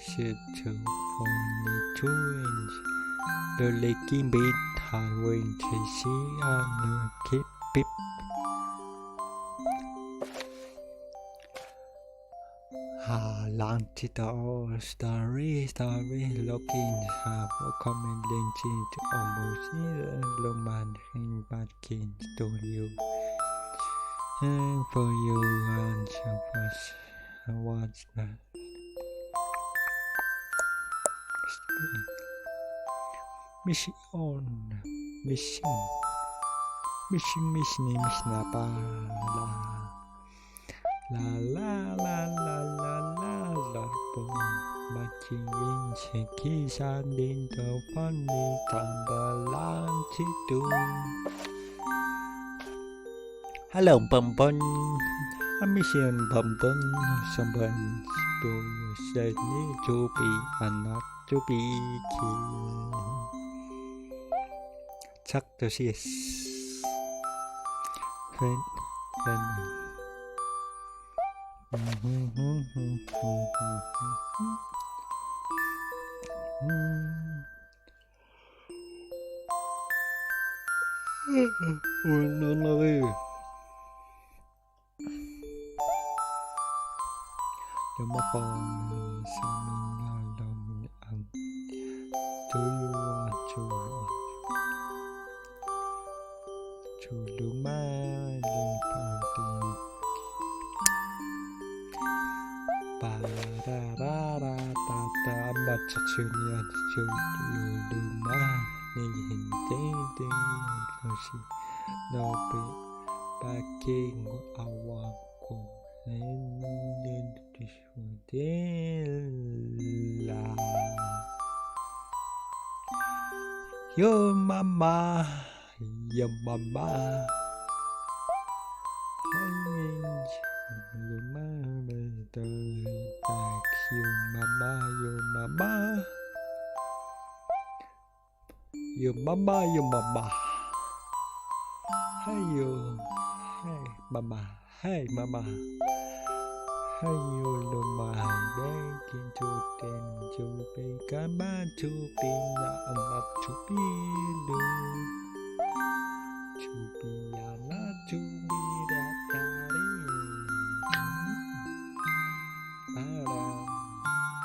Should to only 2 inch. The leaking bit hard when to see and keep pip. Lantito story looking have a comment linking to almost Loman in Batkin Studio and for you and so what's that mission napa la matching in Cheki Sandin to funny Tambalan to hello bumpun a mission bumpun someone said need to be and not to be king chắc to see friend Yung mapang sa mga lang ang tuwa lumaling pagting parararata amat saksyonya luma nihintente kasi nope paking awang ko Della Your mama Your mama Your mama Hey mama Hey mama Hey you luma back into ten to be kama to be not to be do to be not to be that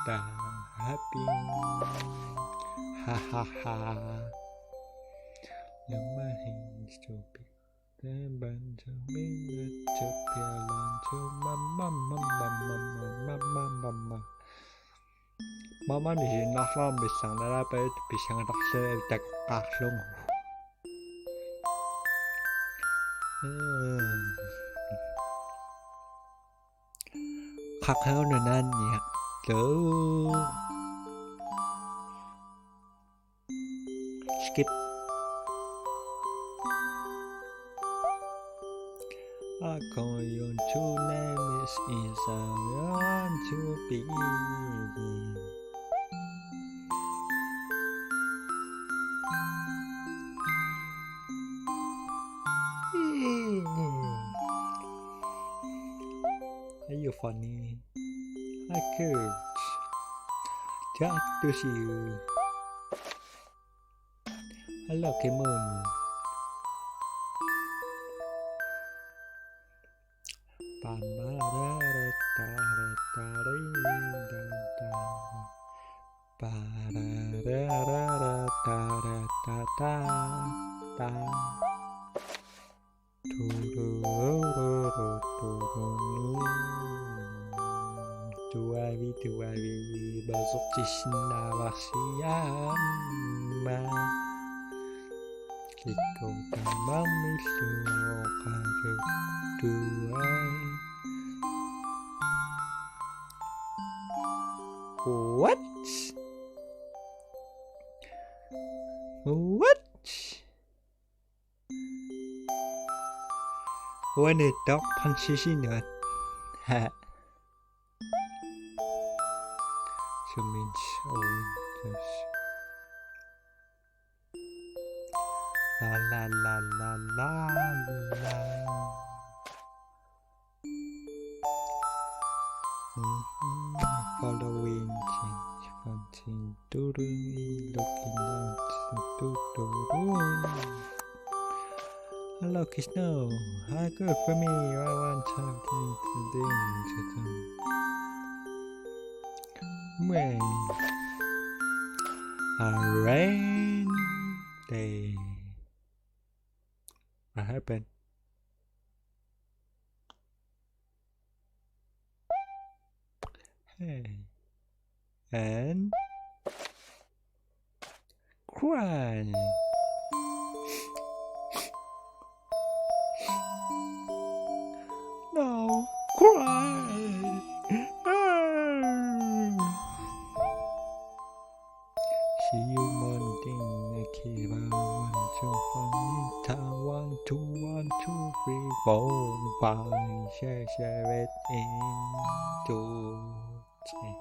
da happy ha ha ha luma hands to be Mamma niin nahlaamissaan läpäät pisang takseen takkahlung. Kakao na nanyak. Skip. Ako yung true name is Isayan to be. Are you funny? I could just to see you. Hello, Kimon. Tuavi bazok tisna vaxiama kiko tamami suokaru tuai. What? What? When a dog punches in it, ha. So means this. La la la la la la. Following change, continue looking out to. Hello, Kishno. Hi, good for me. I want something to do. When a rain day. What happened? Hey. And cry. No, cry. See you morning, keep on 1, 2, 3, 4, 5, 6, 7, 8, 2, 3.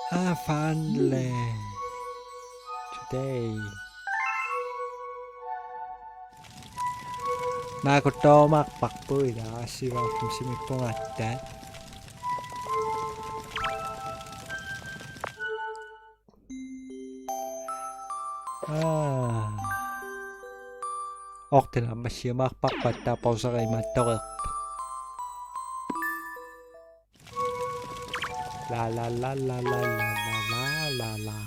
Have fun today. Makoto makpakpoy na kasi kung simipong at that. Okay lang, masya makpakpat tapos sa kay matok. La la la la la la la la la.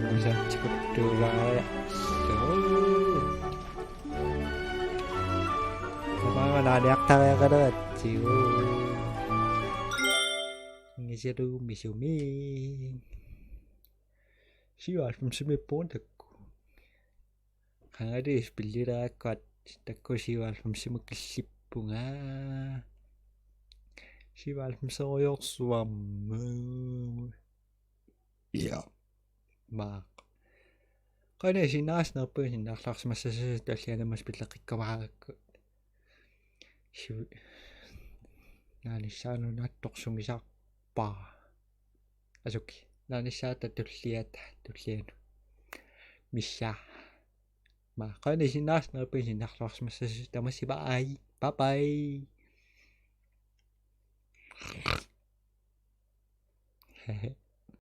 Bisa cepet dulu ya. 나약하게 그랬지요. 이제도 미소미 10월 34번 듣고 강아지 빌리라 것 듣고 10월 36분아 10월 36 수암 야 막 그래 신나스 나쁜 신나스 막스마스 달리는 맛 빌라 끼까와 naanissaan nattorsumisarpaa asukki naanissaata tulliata tullianu missaa ma qani sinnaarnerpin sinnarluarsmassas tamassipa ai bye bye